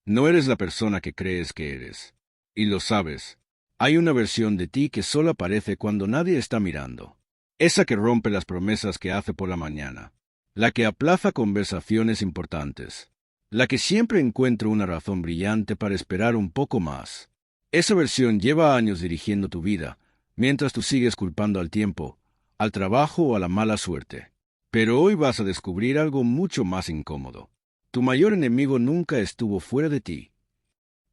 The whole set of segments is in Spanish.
No eres la persona que crees que eres. Y lo sabes. Hay una versión de ti que solo aparece cuando nadie está mirando. Esa que rompe las promesas que hace por la mañana. La que aplaza conversaciones importantes. La que siempre encuentra una razón brillante para esperar un poco más. Esa versión lleva años dirigiendo tu vida, mientras tú sigues culpando al tiempo, al trabajo o a la mala suerte. Pero hoy vas a descubrir algo mucho más incómodo. Tu mayor enemigo nunca estuvo fuera de ti.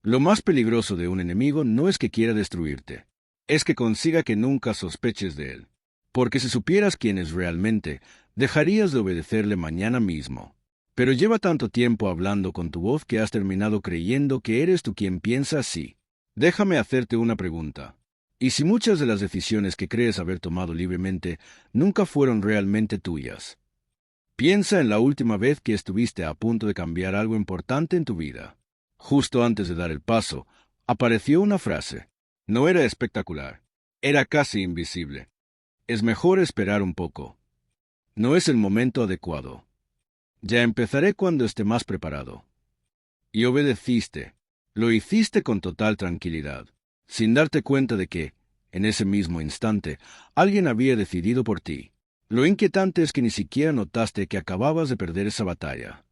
Lo más peligroso de un enemigo no es que quiera destruirte, es que consiga que nunca sospeches de él. Porque si supieras quién es realmente, dejarías de obedecerle mañana mismo. Pero lleva tanto tiempo hablando con tu voz que has terminado creyendo que eres tú quien piensa así. Déjame hacerte una pregunta. ¿Y si muchas de las decisiones que crees haber tomado libremente nunca fueron realmente tuyas? Piensa en la última vez que estuviste a punto de cambiar algo importante en tu vida. Justo antes de dar el paso, apareció una frase. No era espectacular. Era casi invisible. Es mejor esperar un poco. No es el momento adecuado. Ya empezaré cuando esté más preparado. Y obedeciste. Lo hiciste con total tranquilidad, sin darte cuenta de que, en ese mismo instante, alguien había decidido por ti. Lo inquietante es que ni siquiera notaste que acababas de perder esa batalla.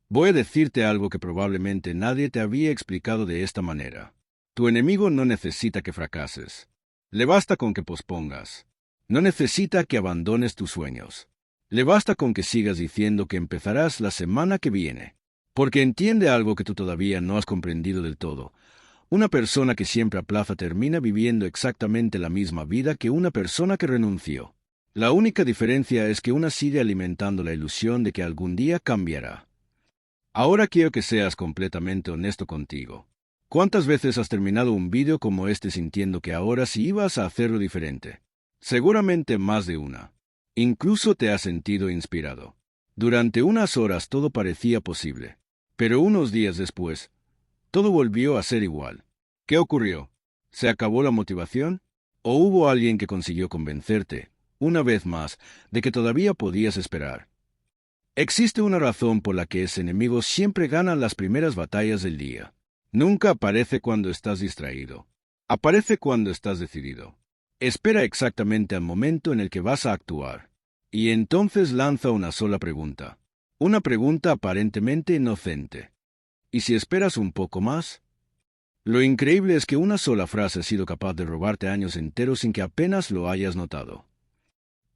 Voy a decirte algo que probablemente nadie te había explicado de esta manera. Tu enemigo no necesita que fracases. Le basta con que pospongas. No necesita que abandones tus sueños. Le basta con que sigas diciendo que empezarás la semana que viene. Porque entiende algo que tú todavía no has comprendido del todo. Una persona que siempre aplaza termina viviendo exactamente la misma vida que una persona que renunció. La única diferencia es que una sigue alimentando la ilusión de que algún día cambiará. Ahora quiero que seas completamente honesto contigo. ¿Cuántas veces has terminado un vídeo como este sintiendo que ahora sí ibas a hacerlo diferente? Seguramente más de una. Incluso te has sentido inspirado. Durante unas horas todo parecía posible. Pero unos días después, todo volvió a ser igual. ¿Qué ocurrió? ¿Se acabó la motivación? ¿O hubo alguien que consiguió convencerte, una vez más, de que todavía podías esperar? Existe una razón por la que ese enemigo siempre gana las primeras batallas del día. Nunca aparece cuando estás distraído. Aparece cuando estás decidido. Espera exactamente al momento en el que vas a actuar. Y entonces lanza una sola pregunta. Una pregunta aparentemente inocente. ¿Y si esperas un poco más? Lo increíble es que una sola frase ha sido capaz de robarte años enteros sin que apenas lo hayas notado.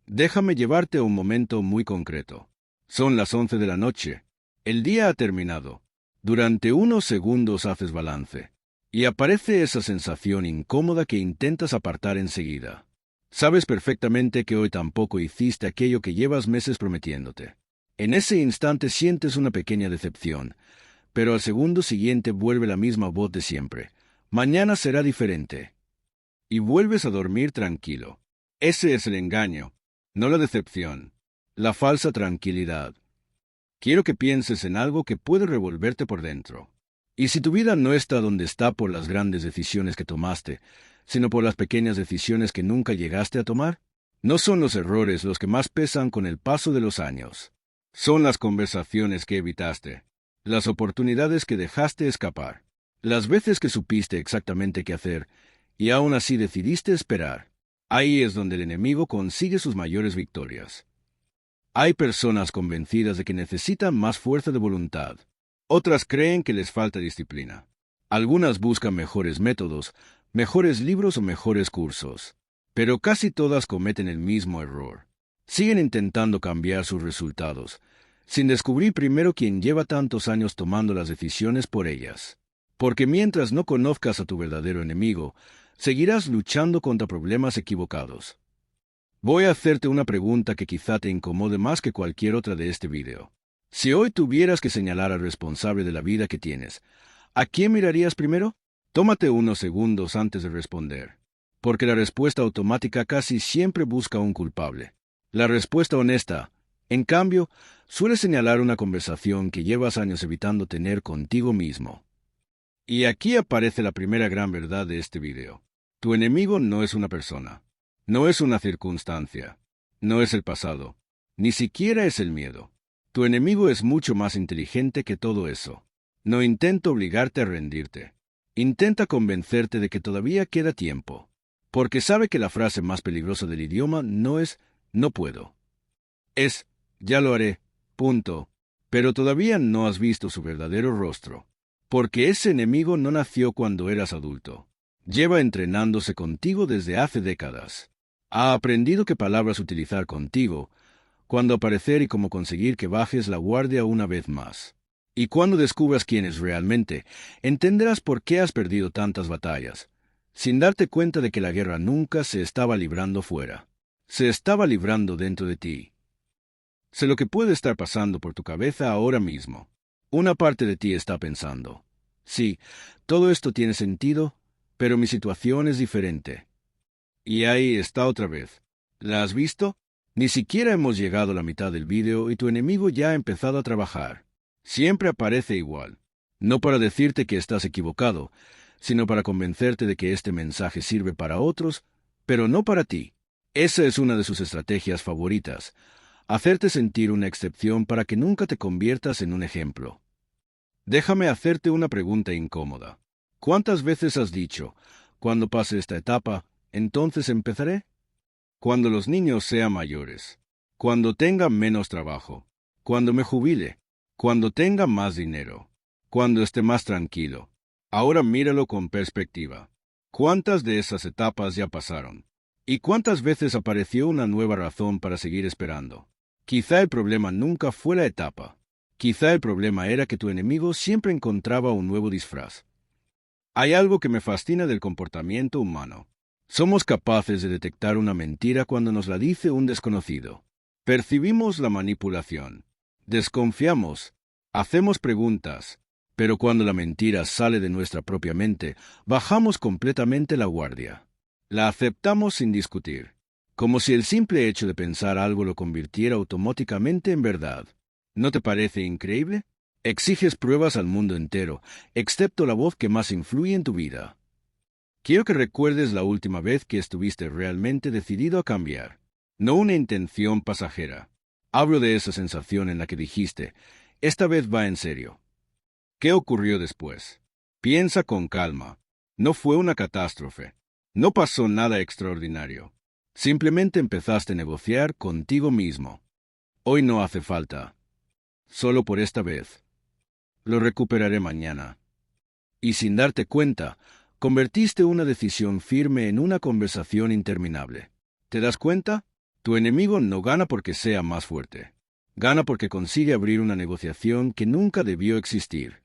Déjame llevarte a un momento muy concreto. Son las 11 de la noche. El día ha terminado. Durante unos segundos haces balance. Y aparece esa sensación incómoda que intentas apartar enseguida. Sabes perfectamente que hoy tampoco hiciste aquello que llevas meses prometiéndote. En ese instante sientes una pequeña decepción, pero al segundo siguiente vuelve la misma voz de siempre. Mañana será diferente. Y vuelves a dormir tranquilo. Ese es el engaño, no la decepción, la falsa tranquilidad. Quiero que pienses en algo que puede revolverte por dentro. Y si tu vida no está donde está por las grandes decisiones que tomaste, sino por las pequeñas decisiones que nunca llegaste a tomar, no son los errores los que más pesan con el paso de los años. Son las conversaciones que evitaste, las oportunidades que dejaste escapar, las veces que supiste exactamente qué hacer y aún así decidiste esperar. Ahí es donde el enemigo consigue sus mayores victorias. Hay personas convencidas de que necesitan más fuerza de voluntad. Otras creen que les falta disciplina. Algunas buscan mejores métodos, mejores libros o mejores cursos. Pero casi todas cometen el mismo error. Siguen intentando cambiar sus resultados, sin descubrir primero quién lleva tantos años tomando las decisiones por ellas. Porque mientras no conozcas a tu verdadero enemigo, seguirás luchando contra problemas equivocados. Voy a hacerte una pregunta que quizá te incomode más que cualquier otra de este video. Si hoy tuvieras que señalar al responsable de la vida que tienes, ¿a quién mirarías primero? Tómate unos segundos antes de responder, porque la respuesta automática casi siempre busca un culpable. La respuesta honesta, en cambio, suele señalar una conversación que llevas años evitando tener contigo mismo. Y aquí aparece la primera gran verdad de este video. Tu enemigo no es una persona, no es una circunstancia, no es el pasado, ni siquiera es el miedo. Tu enemigo es mucho más inteligente que todo eso. No intento obligarte a rendirte. Intenta convencerte de que todavía queda tiempo, porque sabe que la frase más peligrosa del idioma no es «no puedo». Es «ya lo haré», punto. Pero todavía no has visto su verdadero rostro, porque ese enemigo no nació cuando eras adulto. Lleva entrenándose contigo desde hace décadas. Ha aprendido qué palabras utilizar contigo, cuándo aparecer y cómo conseguir que bajes la guardia una vez más. Y cuando descubras quién es realmente, entenderás por qué has perdido tantas batallas, sin darte cuenta de que la guerra nunca se estaba librando fuera. Se estaba librando dentro de ti. Sé lo que puede estar pasando por tu cabeza ahora mismo. Una parte de ti está pensando, sí, todo esto tiene sentido, pero mi situación es diferente. Y ahí está otra vez. ¿La has visto? Ni siquiera hemos llegado a la mitad del vídeo y tu enemigo ya ha empezado a trabajar. Siempre aparece igual. No para decirte que estás equivocado, sino para convencerte de que este mensaje sirve para otros, pero no para ti. Esa es una de sus estrategias favoritas. Hacerte sentir una excepción para que nunca te conviertas en un ejemplo. Déjame hacerte una pregunta incómoda. ¿Cuántas veces has dicho, cuando pase esta etapa, entonces empezaré? Cuando los niños sean mayores, cuando tenga menos trabajo, cuando me jubile, cuando tenga más dinero, cuando esté más tranquilo. Ahora míralo con perspectiva. ¿Cuántas de esas etapas ya pasaron? ¿Y cuántas veces apareció una nueva razón para seguir esperando? Quizá el problema nunca fue la etapa. Quizá el problema era que tu enemigo siempre encontraba un nuevo disfraz. Hay algo que me fascina del comportamiento humano. Somos capaces de detectar una mentira cuando nos la dice un desconocido. Percibimos la manipulación. Desconfiamos. Hacemos preguntas. Pero cuando la mentira sale de nuestra propia mente, bajamos completamente la guardia. La aceptamos sin discutir, como si el simple hecho de pensar algo lo convirtiera automáticamente en verdad. ¿No te parece increíble? Exiges pruebas al mundo entero, excepto la voz que más influye en tu vida. Quiero que recuerdes la última vez que estuviste realmente decidido a cambiar, no una intención pasajera. Hablo de esa sensación en la que dijiste, esta vez va en serio. ¿Qué ocurrió después? Piensa con calma. No fue una catástrofe. No pasó nada extraordinario. Simplemente empezaste a negociar contigo mismo. Hoy no hace falta. Solo por esta vez. Lo recuperaré mañana. Y sin darte cuenta, convertiste una decisión firme en una conversación interminable. ¿Te das cuenta? Tu enemigo no gana porque sea más fuerte. Gana porque consigue abrir una negociación que nunca debió existir.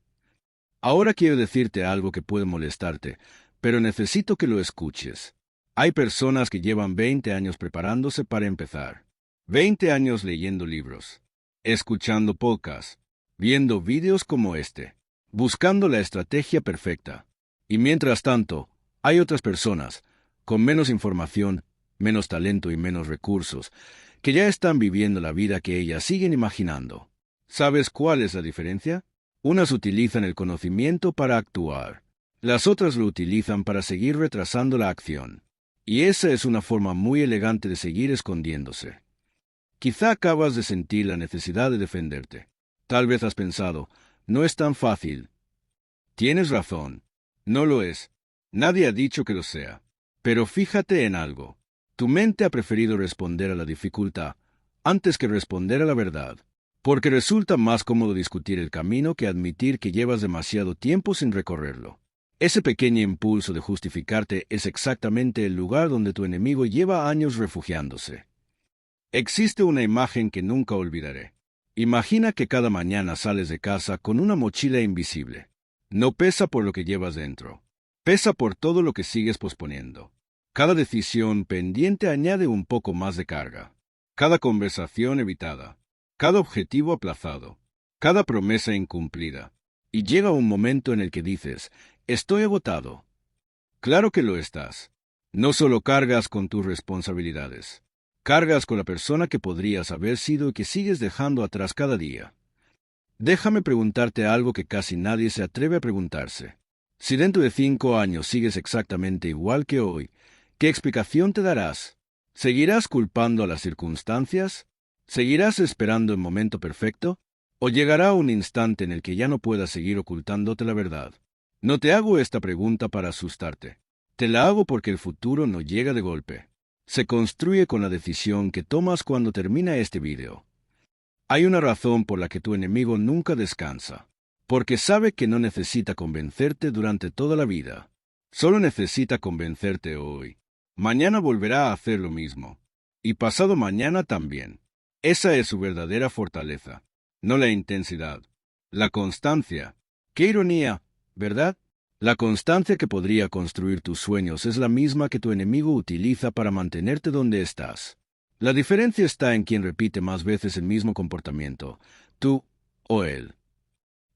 Ahora quiero decirte algo que puede molestarte, pero necesito que lo escuches. Hay personas que llevan 20 años preparándose para empezar. 20 años leyendo libros, escuchando podcasts, viendo vídeos como este, buscando la estrategia perfecta. Y mientras tanto, hay otras personas, con menos información, menos talento y menos recursos, que ya están viviendo la vida que ellas siguen imaginando. ¿Sabes cuál es la diferencia? Unas utilizan el conocimiento para actuar, las otras lo utilizan para seguir retrasando la acción. Y esa es una forma muy elegante de seguir escondiéndose. Quizá acabas de sentir la necesidad de defenderte. Tal vez has pensado, no es tan fácil. Tienes razón, no lo es. Nadie ha dicho que lo sea. Pero fíjate en algo. Tu mente ha preferido responder a la dificultad antes que responder a la verdad. Porque resulta más cómodo discutir el camino que admitir que llevas demasiado tiempo sin recorrerlo. Ese pequeño impulso de justificarte es exactamente el lugar donde tu enemigo lleva años refugiándose. Existe una imagen que nunca olvidaré. Imagina que cada mañana sales de casa con una mochila invisible. No pesa por lo que llevas dentro. Pesa por todo lo que sigues posponiendo. Cada decisión pendiente añade un poco más de carga. Cada conversación evitada. Cada objetivo aplazado, cada promesa incumplida. Y llega un momento en el que dices, estoy agotado. Claro que lo estás. No solo cargas con tus responsabilidades, cargas con la persona que podrías haber sido y que sigues dejando atrás cada día. Déjame preguntarte algo que casi nadie se atreve a preguntarse. Si dentro de 5 años sigues exactamente igual que hoy, ¿qué explicación te darás? ¿Seguirás culpando a las circunstancias? ¿Seguirás esperando el momento perfecto? ¿O llegará un instante en el que ya no puedas seguir ocultándote la verdad? No te hago esta pregunta para asustarte. Te la hago porque el futuro no llega de golpe. Se construye con la decisión que tomas cuando termina este video. Hay una razón por la que tu enemigo nunca descansa. Porque sabe que no necesita convencerte durante toda la vida. Solo necesita convencerte hoy. Mañana volverá a hacer lo mismo. Y pasado mañana también. Esa es su verdadera fortaleza. No la intensidad. La constancia. ¡Qué ironía! ¿Verdad? La constancia que podría construir tus sueños es la misma que tu enemigo utiliza para mantenerte donde estás. La diferencia está en quién repite más veces el mismo comportamiento, tú o él.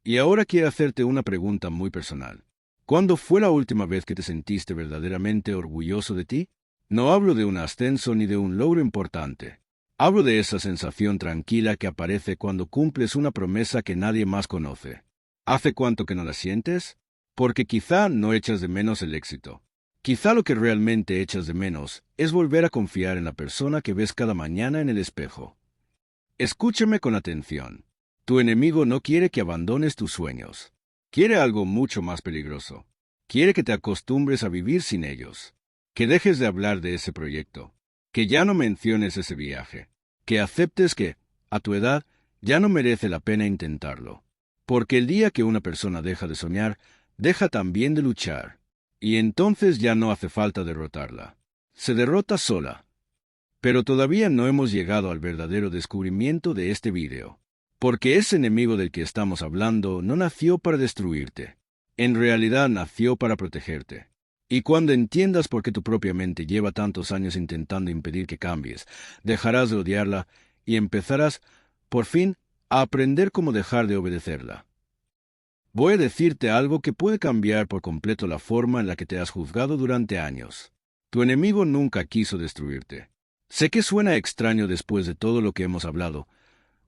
Y ahora quiero hacerte una pregunta muy personal. ¿Cuándo fue la última vez que te sentiste verdaderamente orgulloso de ti? No hablo de un ascenso ni de un logro importante. Hablo de esa sensación tranquila que aparece cuando cumples una promesa que nadie más conoce. ¿Hace cuánto que no la sientes? Porque quizá no echas de menos el éxito. Quizá lo que realmente echas de menos es volver a confiar en la persona que ves cada mañana en el espejo. Escúchame con atención. Tu enemigo no quiere que abandones tus sueños. Quiere algo mucho más peligroso. Quiere que te acostumbres a vivir sin ellos. Que dejes de hablar de ese proyecto. Que ya no menciones ese viaje. Que aceptes que, a tu edad, ya no merece la pena intentarlo. Porque el día que una persona deja de soñar, deja también de luchar. Y entonces ya no hace falta derrotarla. Se derrota sola. Pero todavía no hemos llegado al verdadero descubrimiento de este vídeo. Porque ese enemigo del que estamos hablando no nació para destruirte. En realidad nació para protegerte. Y cuando entiendas por qué tu propia mente lleva tantos años intentando impedir que cambies, dejarás de odiarla y empezarás, por fin, a aprender cómo dejar de obedecerla. Voy a decirte algo que puede cambiar por completo la forma en la que te has juzgado durante años. Tu enemigo nunca quiso destruirte. Sé que suena extraño después de todo lo que hemos hablado,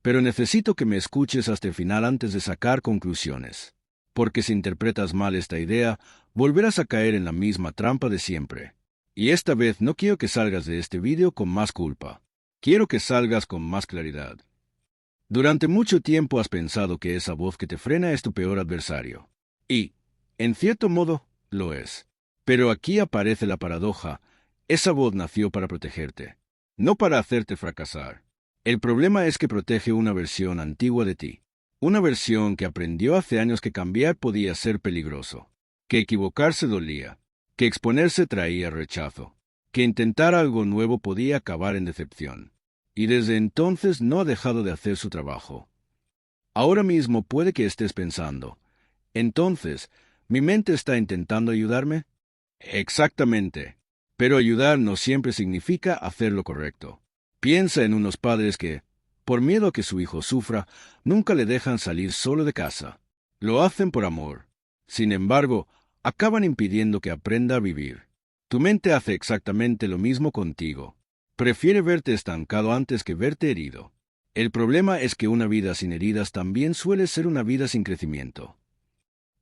pero necesito que me escuches hasta el final antes de sacar conclusiones. Porque si interpretas mal esta idea, volverás a caer en la misma trampa de siempre. Y esta vez no quiero que salgas de este vídeo con más culpa. Quiero que salgas con más claridad. Durante mucho tiempo has pensado que esa voz que te frena es tu peor adversario. Y, en cierto modo, lo es. Pero aquí aparece la paradoja. Esa voz nació para protegerte, no para hacerte fracasar. El problema es que protege una versión antigua de ti. Una versión que aprendió hace años que cambiar podía ser peligroso. Que equivocarse dolía. Que exponerse traía rechazo. Que intentar algo nuevo podía acabar en decepción. Y desde entonces no ha dejado de hacer su trabajo. Ahora mismo puede que estés pensando, entonces, ¿mi mente está intentando ayudarme? Exactamente. Pero ayudar no siempre significa hacer lo correcto. Piensa en unos padres que, por miedo a que su hijo sufra, nunca le dejan salir solo de casa. Lo hacen por amor. Sin embargo, acaban impidiendo que aprenda a vivir. Tu mente hace exactamente lo mismo contigo. Prefiere verte estancado antes que verte herido. El problema es que una vida sin heridas también suele ser una vida sin crecimiento.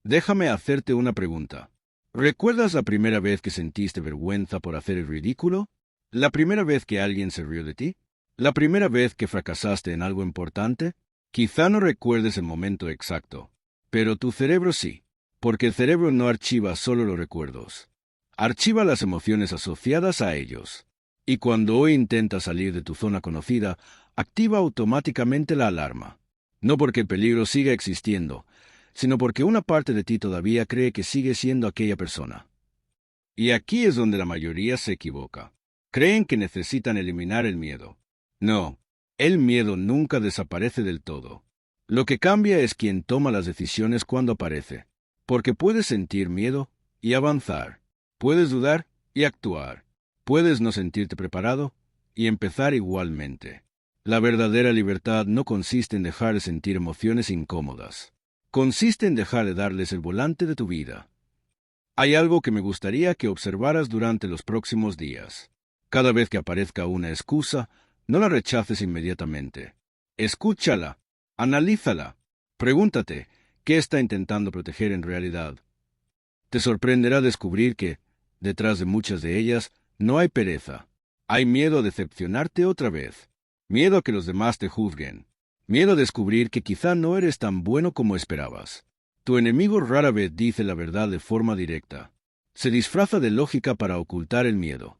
Déjame hacerte una pregunta. ¿Recuerdas la primera vez que sentiste vergüenza por hacer el ridículo? ¿La primera vez que alguien se rió de ti? ¿La primera vez que fracasaste en algo importante? Quizá no recuerdes el momento exacto, pero tu cerebro sí, porque el cerebro no archiva solo los recuerdos. Archiva las emociones asociadas a ellos. Y cuando hoy intentas salir de tu zona conocida, activa automáticamente la alarma. No porque el peligro siga existiendo, sino porque una parte de ti todavía cree que sigue siendo aquella persona. Y aquí es donde la mayoría se equivoca. Creen que necesitan eliminar el miedo. No, el miedo nunca desaparece del todo. Lo que cambia es quien toma las decisiones cuando aparece. Porque puedes sentir miedo y avanzar. Puedes dudar y actuar. Puedes no sentirte preparado y empezar igualmente. La verdadera libertad no consiste en dejar de sentir emociones incómodas. Consiste en dejar de darles el volante de tu vida. Hay algo que me gustaría que observaras durante los próximos días. Cada vez que aparezca una excusa, no la rechaces inmediatamente. Escúchala, analízala, pregúntate, ¿qué está intentando proteger en realidad? Te sorprenderá descubrir que, detrás de muchas de ellas, no hay pereza. Hay miedo a decepcionarte otra vez. Miedo a que los demás te juzguen. Miedo a descubrir que quizá no eres tan bueno como esperabas. Tu enemigo rara vez dice la verdad de forma directa. Se disfraza de lógica para ocultar el miedo.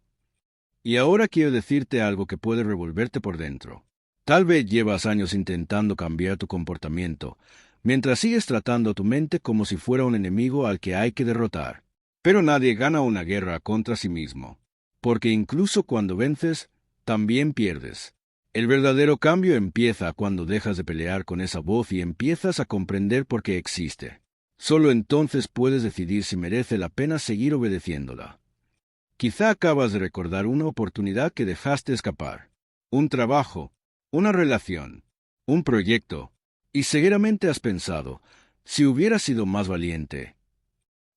Y ahora quiero decirte algo que puede revolverte por dentro. Tal vez llevas años intentando cambiar tu comportamiento, mientras sigues tratando a tu mente como si fuera un enemigo al que hay que derrotar. Pero nadie gana una guerra contra sí mismo, porque incluso cuando vences, también pierdes. El verdadero cambio empieza cuando dejas de pelear con esa voz y empiezas a comprender por qué existe. Solo entonces puedes decidir si merece la pena seguir obedeciéndola. Quizá acabas de recordar una oportunidad que dejaste escapar, un trabajo, una relación, un proyecto, y seguramente has pensado, si hubiera sido más valiente.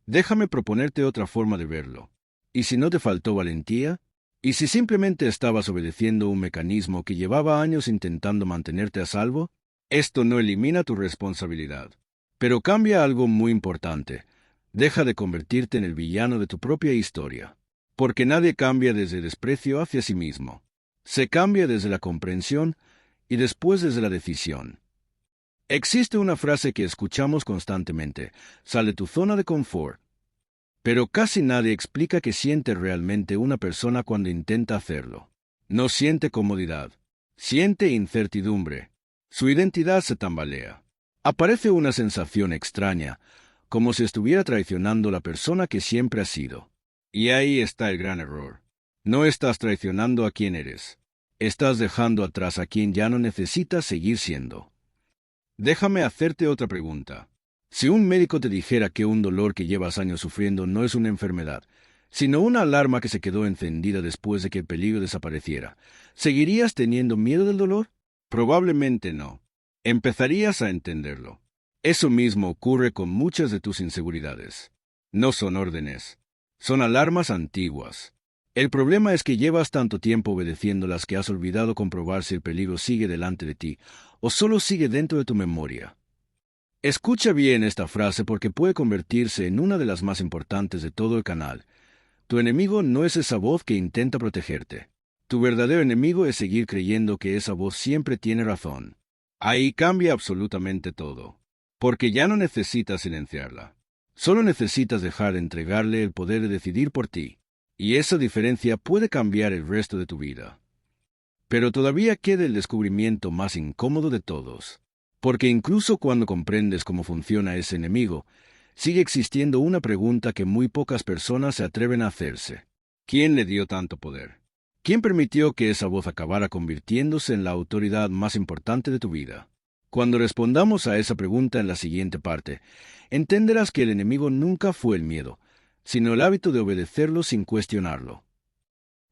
Déjame proponerte otra forma de verlo. ¿Y si no te faltó valentía? ¿Y si simplemente estabas obedeciendo un mecanismo que llevaba años intentando mantenerte a salvo? Esto no elimina tu responsabilidad, pero cambia algo muy importante. Deja de convertirte en el villano de tu propia historia. Porque nadie cambia desde desprecio hacia sí mismo. Se cambia desde la comprensión y después desde la decisión. Existe una frase que escuchamos constantemente: sal de tu zona de confort. Pero casi nadie explica qué siente realmente una persona cuando intenta hacerlo. No siente comodidad. Siente incertidumbre. Su identidad se tambalea. Aparece una sensación extraña, como si estuviera traicionando la persona que siempre ha sido. Y ahí está el gran error. No estás traicionando a quien eres. Estás dejando atrás a quien ya no necesitas seguir siendo. Déjame hacerte otra pregunta. Si un médico te dijera que un dolor que llevas años sufriendo no es una enfermedad, sino una alarma que se quedó encendida después de que el peligro desapareciera, ¿seguirías teniendo miedo del dolor? Probablemente no. Empezarías a entenderlo. Eso mismo ocurre con muchas de tus inseguridades. No son órdenes. Son alarmas antiguas. El problema es que llevas tanto tiempo obedeciéndolas que has olvidado comprobar si el peligro sigue delante de ti o solo sigue dentro de tu memoria. Escucha bien esta frase porque puede convertirse en una de las más importantes de todo el canal. Tu enemigo no es esa voz que intenta protegerte. Tu verdadero enemigo es seguir creyendo que esa voz siempre tiene razón. Ahí cambia absolutamente todo. Porque ya no necesitas silenciarla. Solo necesitas dejar de entregarle el poder de decidir por ti. Y esa diferencia puede cambiar el resto de tu vida. Pero todavía queda el descubrimiento más incómodo de todos. Porque incluso cuando comprendes cómo funciona ese enemigo, sigue existiendo una pregunta que muy pocas personas se atreven a hacerse. ¿Quién le dio tanto poder? ¿Quién permitió que esa voz acabara convirtiéndose en la autoridad más importante de tu vida? Cuando respondamos a esa pregunta en la siguiente parte, entenderás que el enemigo nunca fue el miedo, sino el hábito de obedecerlo sin cuestionarlo.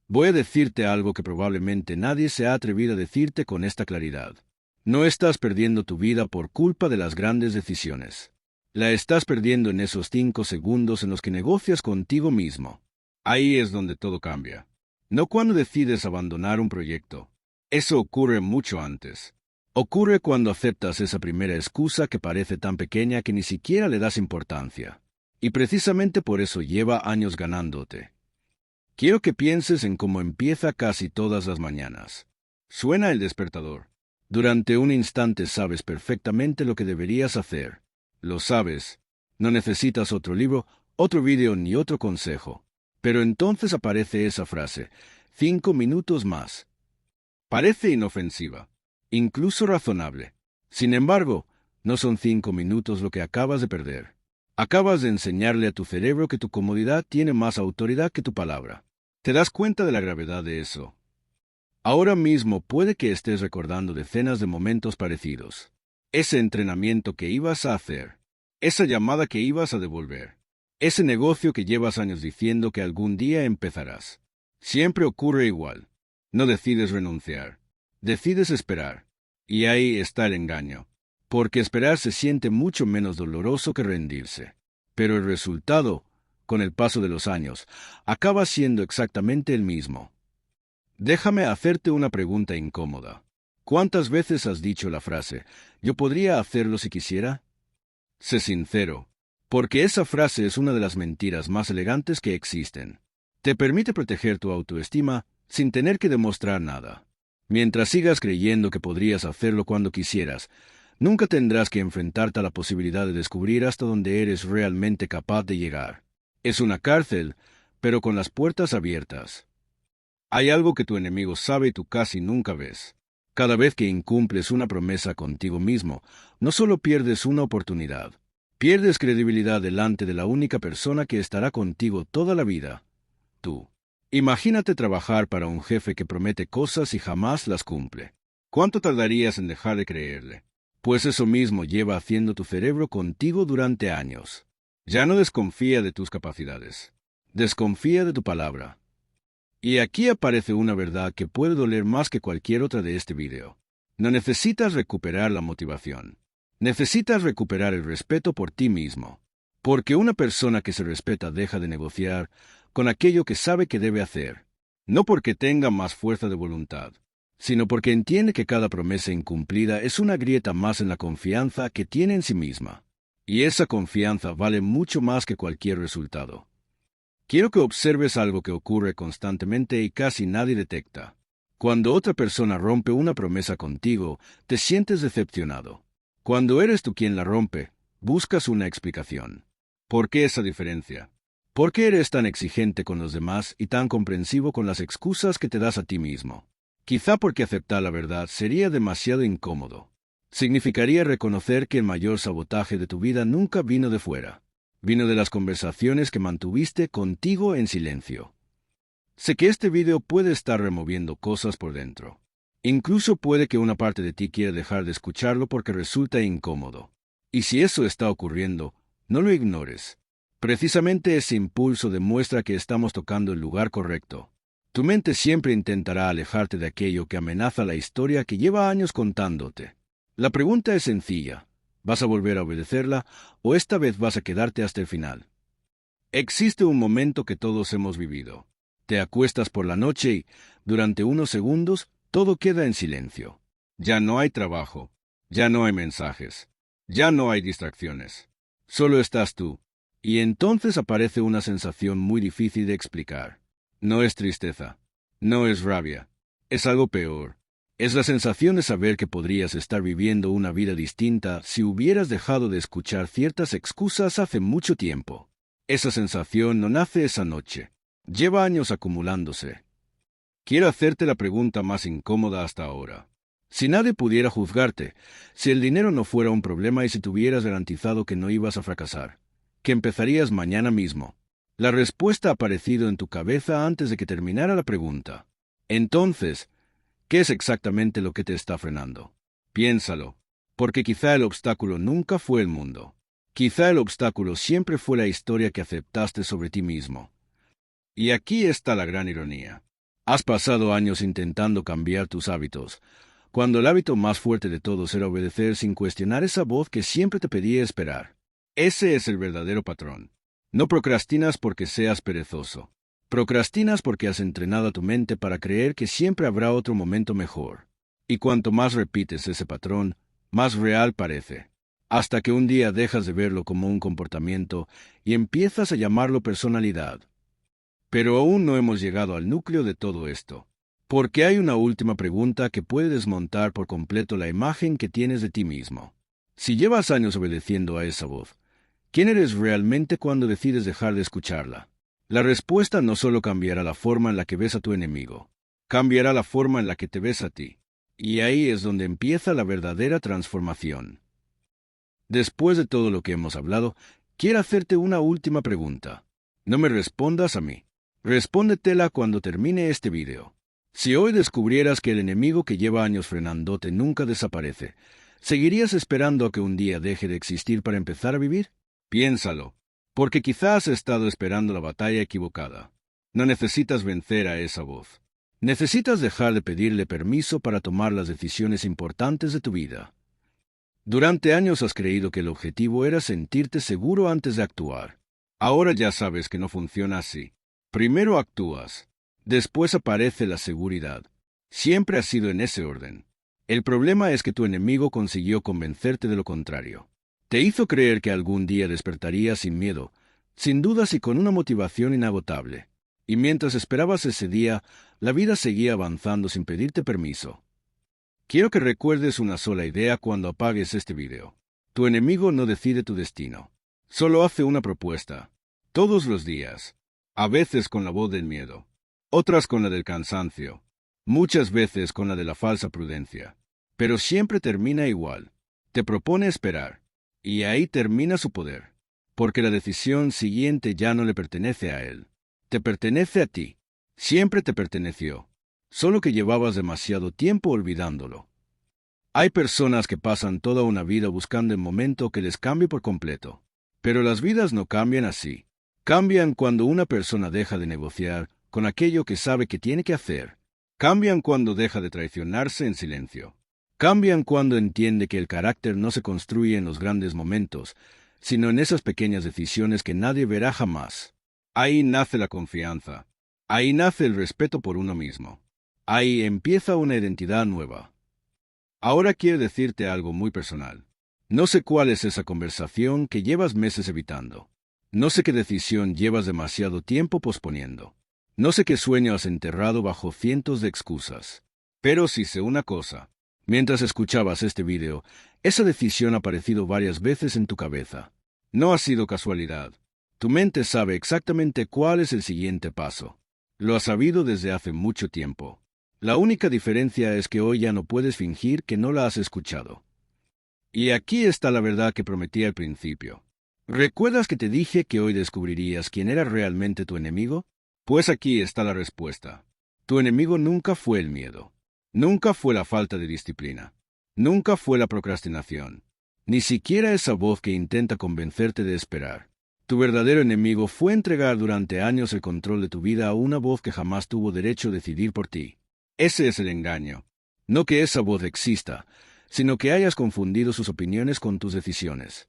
Voy a decirte algo que probablemente nadie se ha atrevido a decirte con esta claridad. No estás perdiendo tu vida por culpa de las grandes decisiones. La estás perdiendo en esos 5 segundos en los que negocias contigo mismo. Ahí es donde todo cambia. No cuando decides abandonar un proyecto. Eso ocurre mucho antes. Ocurre cuando aceptas esa primera excusa que parece tan pequeña que ni siquiera le das importancia. Y precisamente por eso lleva años ganándote. Quiero que pienses en cómo empieza casi todas las mañanas. Suena el despertador. Durante un instante sabes perfectamente lo que deberías hacer. Lo sabes. No necesitas otro libro, otro vídeo ni otro consejo. Pero entonces aparece esa frase: 5 minutos más. Parece inofensiva, incluso razonable. Sin embargo, no son 5 minutos lo que acabas de perder. Acabas de enseñarle a tu cerebro que tu comodidad tiene más autoridad que tu palabra. ¿Te das cuenta de la gravedad de eso? Ahora mismo puede que estés recordando decenas de momentos parecidos. Ese entrenamiento que ibas a hacer. Esa llamada que ibas a devolver. Ese negocio que llevas años diciendo que algún día empezarás. Siempre ocurre igual. No decides renunciar. Decides esperar. Y ahí está el engaño. Porque esperar se siente mucho menos doloroso que rendirse. Pero el resultado, con el paso de los años, acaba siendo exactamente el mismo. Déjame hacerte una pregunta incómoda. ¿Cuántas veces has dicho la frase: yo podría hacerlo si quisiera? Sé sincero, porque esa frase es una de las mentiras más elegantes que existen. Te permite proteger tu autoestima sin tener que demostrar nada. Mientras sigas creyendo que podrías hacerlo cuando quisieras, nunca tendrás que enfrentarte a la posibilidad de descubrir hasta dónde eres realmente capaz de llegar. Es una cárcel, pero con las puertas abiertas. Hay algo que tu enemigo sabe y tú casi nunca ves. Cada vez que incumples una promesa contigo mismo, no solo pierdes una oportunidad, pierdes credibilidad delante de la única persona que estará contigo toda la vida, tú. Imagínate trabajar para un jefe que promete cosas y jamás las cumple. ¿Cuánto tardarías en dejar de creerle? Pues eso mismo lleva haciendo tu cerebro contigo durante años. Ya no desconfía de tus capacidades. Desconfía de tu palabra. Y aquí aparece una verdad que puede doler más que cualquier otra de este video. No necesitas recuperar la motivación. Necesitas recuperar el respeto por ti mismo. Porque una persona que se respeta deja de negociar con aquello que sabe que debe hacer. No porque tenga más fuerza de voluntad, sino porque entiende que cada promesa incumplida es una grieta más en la confianza que tiene en sí misma. Y esa confianza vale mucho más que cualquier resultado. Quiero que observes algo que ocurre constantemente y casi nadie detecta. Cuando otra persona rompe una promesa contigo, te sientes decepcionado. Cuando eres tú quien la rompe, buscas una explicación. ¿Por qué esa diferencia? ¿Por qué eres tan exigente con los demás y tan comprensivo con las excusas que te das a ti mismo? Quizá porque aceptar la verdad sería demasiado incómodo. Significaría reconocer que el mayor sabotaje de tu vida nunca vino de fuera. Vino de las conversaciones que mantuviste contigo en silencio. Sé que este video puede estar removiendo cosas por dentro. Incluso puede que una parte de ti quiera dejar de escucharlo porque resulta incómodo. Y si eso está ocurriendo, no lo ignores. Precisamente ese impulso demuestra que estamos tocando el lugar correcto. Tu mente siempre intentará alejarte de aquello que amenaza la historia que lleva años contándote. La pregunta es sencilla. ¿Vas a volver a obedecerla o esta vez vas a quedarte hasta el final? Existe un momento que todos hemos vivido. Te acuestas por la noche y, durante unos segundos, todo queda en silencio. Ya no hay trabajo, ya no hay mensajes, ya no hay distracciones. Solo estás tú. Y entonces aparece una sensación muy difícil de explicar. No es tristeza, no es rabia, es algo peor. Es la sensación de saber que podrías estar viviendo una vida distinta si hubieras dejado de escuchar ciertas excusas hace mucho tiempo. Esa sensación no nace esa noche. Lleva años acumulándose. Quiero hacerte la pregunta más incómoda hasta ahora. Si nadie pudiera juzgarte, si el dinero no fuera un problema y si tuvieras garantizado que no ibas a fracasar, que empezarías mañana mismo, la respuesta ha aparecido en tu cabeza antes de que terminara la pregunta. Entonces, ¿qué es exactamente lo que te está frenando? Piénsalo, porque quizá el obstáculo nunca fue el mundo. Quizá el obstáculo siempre fue la historia que aceptaste sobre ti mismo. Y aquí está la gran ironía. Has pasado años intentando cambiar tus hábitos, cuando el hábito más fuerte de todos era obedecer sin cuestionar esa voz que siempre te pedía esperar. Ese es el verdadero patrón. No procrastinas porque seas perezoso. Procrastinas porque has entrenado a tu mente para creer que siempre habrá otro momento mejor. Y cuanto más repites ese patrón, más real parece. Hasta que un día dejas de verlo como un comportamiento y empiezas a llamarlo personalidad. Pero aún no hemos llegado al núcleo de todo esto. Porque hay una última pregunta que puede desmontar por completo la imagen que tienes de ti mismo. Si llevas años obedeciendo a esa voz, ¿quién eres realmente cuando decides dejar de escucharla? La respuesta no solo cambiará la forma en la que ves a tu enemigo, cambiará la forma en la que te ves a ti. Y ahí es donde empieza la verdadera transformación. Después de todo lo que hemos hablado, quiero hacerte una última pregunta. No me respondas a mí. Respóndetela cuando termine este video. Si hoy descubrieras que el enemigo que lleva años frenándote nunca desaparece, ¿seguirías esperando a que un día deje de existir para empezar a vivir? Piénsalo, porque quizás has estado esperando la batalla equivocada. No necesitas vencer a esa voz. Necesitas dejar de pedirle permiso para tomar las decisiones importantes de tu vida. Durante años has creído que el objetivo era sentirte seguro antes de actuar. Ahora ya sabes que no funciona así. Primero actúas, después aparece la seguridad. Siempre ha sido en ese orden. El problema es que tu enemigo consiguió convencerte de lo contrario. Te hizo creer que algún día despertarías sin miedo, sin dudas y con una motivación inagotable. Y mientras esperabas ese día, la vida seguía avanzando sin pedirte permiso. Quiero que recuerdes una sola idea cuando apagues este video. Tu enemigo no decide tu destino. Solo hace una propuesta. Todos los días. A veces con la voz del miedo. Otras con la del cansancio. Muchas veces con la de la falsa prudencia. Pero siempre termina igual. Te propone esperar. Y ahí termina su poder. Porque la decisión siguiente ya no le pertenece a él. Te pertenece a ti. Siempre te perteneció. Solo que llevabas demasiado tiempo olvidándolo. Hay personas que pasan toda una vida buscando el momento que les cambie por completo. Pero las vidas no cambian así. Cambian cuando una persona deja de negociar con aquello que sabe que tiene que hacer. Cambian cuando deja de traicionarse en silencio. Cambian cuando entiende que el carácter no se construye en los grandes momentos, sino en esas pequeñas decisiones que nadie verá jamás. Ahí nace la confianza. Ahí nace el respeto por uno mismo. Ahí empieza una identidad nueva. Ahora quiero decirte algo muy personal. No sé cuál es esa conversación que llevas meses evitando. No sé qué decisión llevas demasiado tiempo posponiendo. No sé qué sueño has enterrado bajo cientos de excusas. Pero sí sé una cosa. Mientras escuchabas este video, esa decisión ha aparecido varias veces en tu cabeza. No ha sido casualidad. Tu mente sabe exactamente cuál es el siguiente paso. Lo has sabido desde hace mucho tiempo. La única diferencia es que hoy ya no puedes fingir que no la has escuchado. Y aquí está la verdad que prometí al principio. ¿Recuerdas que te dije que hoy descubrirías quién era realmente tu enemigo? Pues aquí está la respuesta. Tu enemigo nunca fue el miedo. Nunca fue la falta de disciplina. Nunca fue la procrastinación. Ni siquiera esa voz que intenta convencerte de esperar. Tu verdadero enemigo fue entregar durante años el control de tu vida a una voz que jamás tuvo derecho a decidir por ti. Ese es el engaño. No que esa voz exista, sino que hayas confundido sus opiniones con tus decisiones.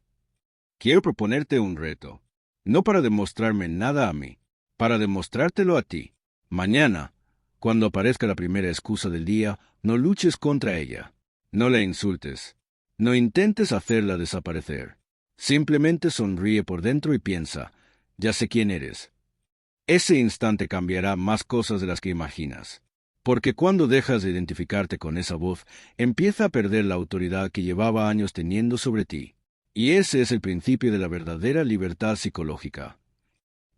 Quiero proponerte un reto. No para demostrarme nada a mí, para demostrártelo a ti. Mañana, cuando aparezca la primera excusa del día, no luches contra ella. No la insultes. No intentes hacerla desaparecer. Simplemente sonríe por dentro y piensa, ya sé quién eres. Ese instante cambiará más cosas de las que imaginas. Porque cuando dejas de identificarte con esa voz, empieza a perder la autoridad que llevaba años teniendo sobre ti. Y ese es el principio de la verdadera libertad psicológica.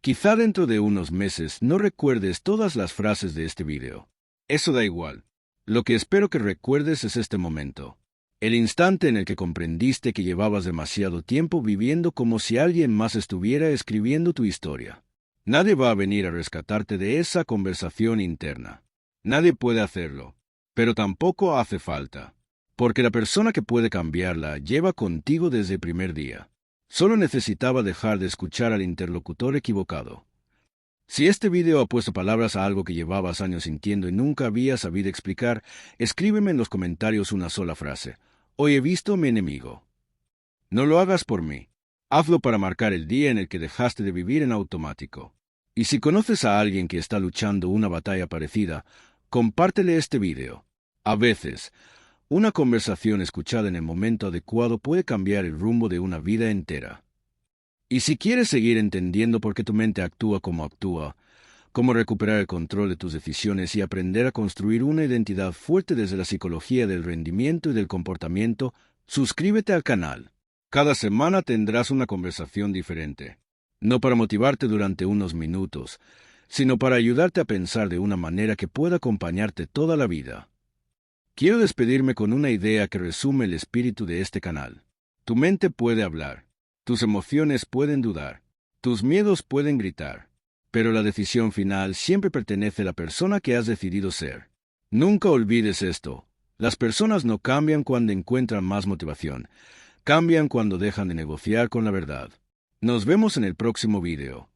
Quizá dentro de unos meses no recuerdes todas las frases de este video. Eso da igual. Lo que espero que recuerdes es este momento. El instante en el que comprendiste que llevabas demasiado tiempo viviendo como si alguien más estuviera escribiendo tu historia. Nadie va a venir a rescatarte de esa conversación interna. Nadie puede hacerlo, pero tampoco hace falta, porque la persona que puede cambiarla lleva contigo desde el primer día. Solo necesitaba dejar de escuchar al interlocutor equivocado. Si este video ha puesto palabras a algo que llevabas años sintiendo y nunca habías sabido explicar, escríbeme en los comentarios una sola frase. Hoy he visto a mi enemigo. No lo hagas por mí. Hazlo para marcar el día en el que dejaste de vivir en automático. Y si conoces a alguien que está luchando una batalla parecida, compártele este video. A veces, una conversación escuchada en el momento adecuado puede cambiar el rumbo de una vida entera. Y si quieres seguir entendiendo por qué tu mente actúa, cómo recuperar el control de tus decisiones y aprender a construir una identidad fuerte desde la psicología del rendimiento y del comportamiento, suscríbete al canal. Cada semana tendrás una conversación diferente. No para motivarte durante unos minutos, sino para ayudarte a pensar de una manera que pueda acompañarte toda la vida. Quiero despedirme con una idea que resume el espíritu de este canal. Tu mente puede hablar, tus emociones pueden dudar, tus miedos pueden gritar, pero la decisión final siempre pertenece a la persona que has decidido ser. Nunca olvides esto. Las personas no cambian cuando encuentran más motivación, cambian cuando dejan de negociar con la verdad. Nos vemos en el próximo video.